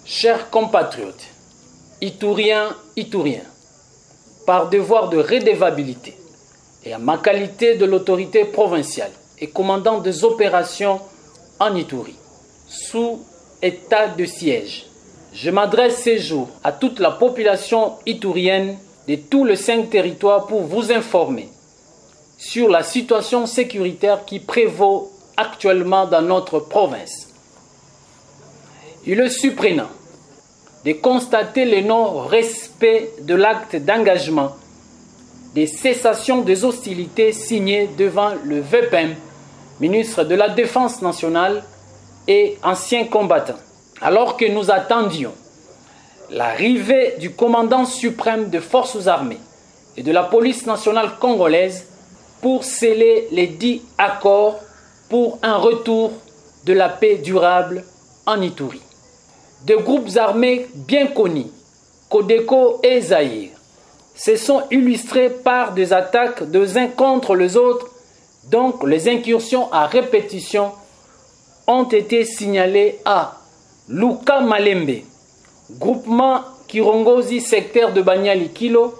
Chers compatriotes, Itouriens, par devoir de redevabilité et à ma qualité de l'autorité provinciale et commandant des opérations en Ituri, sous état de siège, je m'adresse ces jours à toute la population itourienne de tous les 5 territoires pour vous informer sur la situation sécuritaire qui prévaut actuellement dans notre province. Il est surprenant de constater le non-respect de l'acte d'engagement de cessation des hostilités signé devant le VPM, ministre de la Défense nationale et ancien combattant, alors que nous attendions l'arrivée du commandant suprême des forces armées et de la police nationale congolaise pour sceller les dits accords pour un retour de la paix durable en Ituri. Des groupes armés bien connus, Codeco et Zaïre, se sont illustrés par des attaques des uns contre les autres, donc les incursions à répétition ont été signalées à Luka Malembe, groupement Kirongozi, secteur de Banyali Kilo,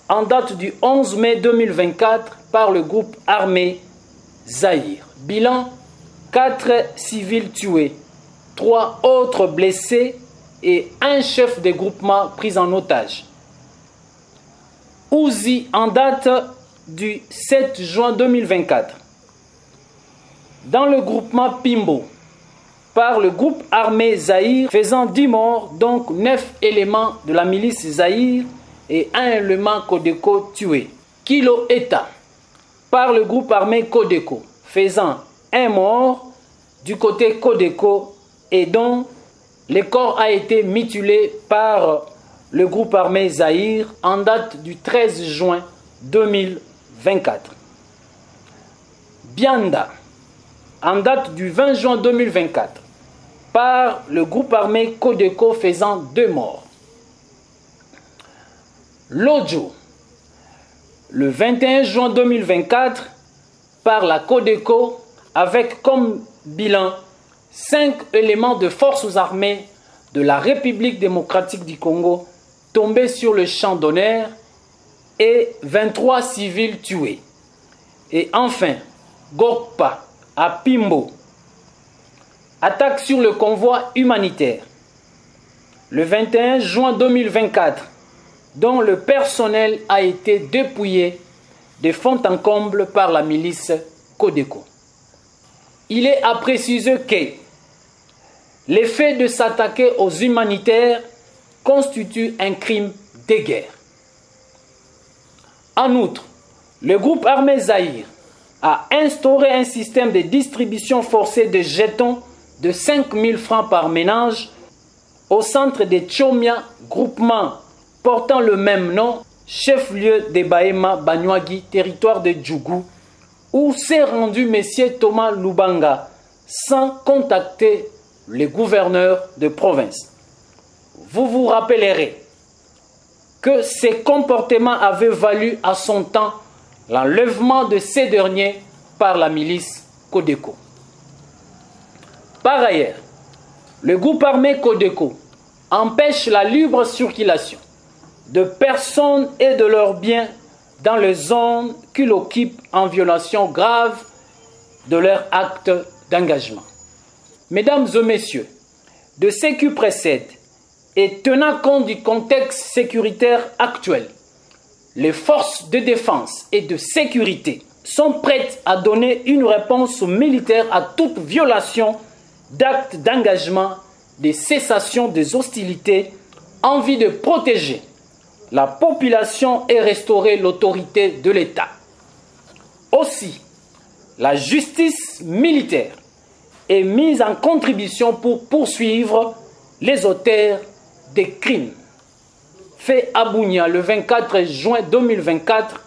en date du 11 mai 2024 par le groupe armé Zaïre. Bilan, 4 civils tués, 3 autres blessés et un chef de groupement pris en otage. Ouzi, en date du 7 juin 2024, dans le groupement Pimbo, par le groupe armé Zaïre, faisant 10 morts, donc 9 éléments de la milice Zaïre et 1 élément Codeco tué. Kilo Eta, par le groupe armé Codeco, faisant 1 mort du côté Codeco et dont le corps a été mutilé par le groupe armé Zaïre en date du 13 juin 2024. Bianda, en date du 20 juin 2024, par le groupe armé Codeco faisant 2 morts. Lodjo, le 21 juin 2024, par la Codeco, avec comme bilan 5 éléments de forces armées de la République démocratique du Congo tombés sur le champ d'honneur et 23 civils tués. Et enfin, Gokpa, à Pimbo, attaque sur le convoi humanitaire le 21 juin 2024, dont le personnel a été dépouillé de fond en comble par la milice Codeco. Il est à préciser que l'effet de s'attaquer aux humanitaires constitue un crime de guerre. En outre, le groupe armé Zaïre a instauré un système de distribution forcée de jetons de 5 000 francs par ménage au centre de Tchomia, groupement portant le même nom, chef-lieu de Bahema Banyuagi, territoire de Djougou, où s'est rendu M. Thomas Lubanga sans contacter le gouverneur de province. Vous vous rappellerez que ces comportements avaient valu à son temps l'enlèvement de ces derniers par la milice Codeco. Par ailleurs, le groupe armé Codeco empêche la libre circulation de personnes et de leurs biens dans les zones qu'ils occupent en violation grave de leur acte d'engagement. Mesdames et messieurs, de ce qui précède et tenant compte du contexte sécuritaire actuel, les forces de défense et de sécurité sont prêtes à donner une réponse militaire à toute violation d'actes d'engagement, de cessation des hostilités en vue de protéger la population et restaurer l'autorité de l'État. Aussi, la justice militaire est mise en contribution pour poursuivre les auteurs des crimes. Fait à Bunia le 24 juin 2024,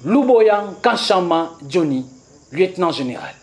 Luboyan Kanchama Johnny, lieutenant général.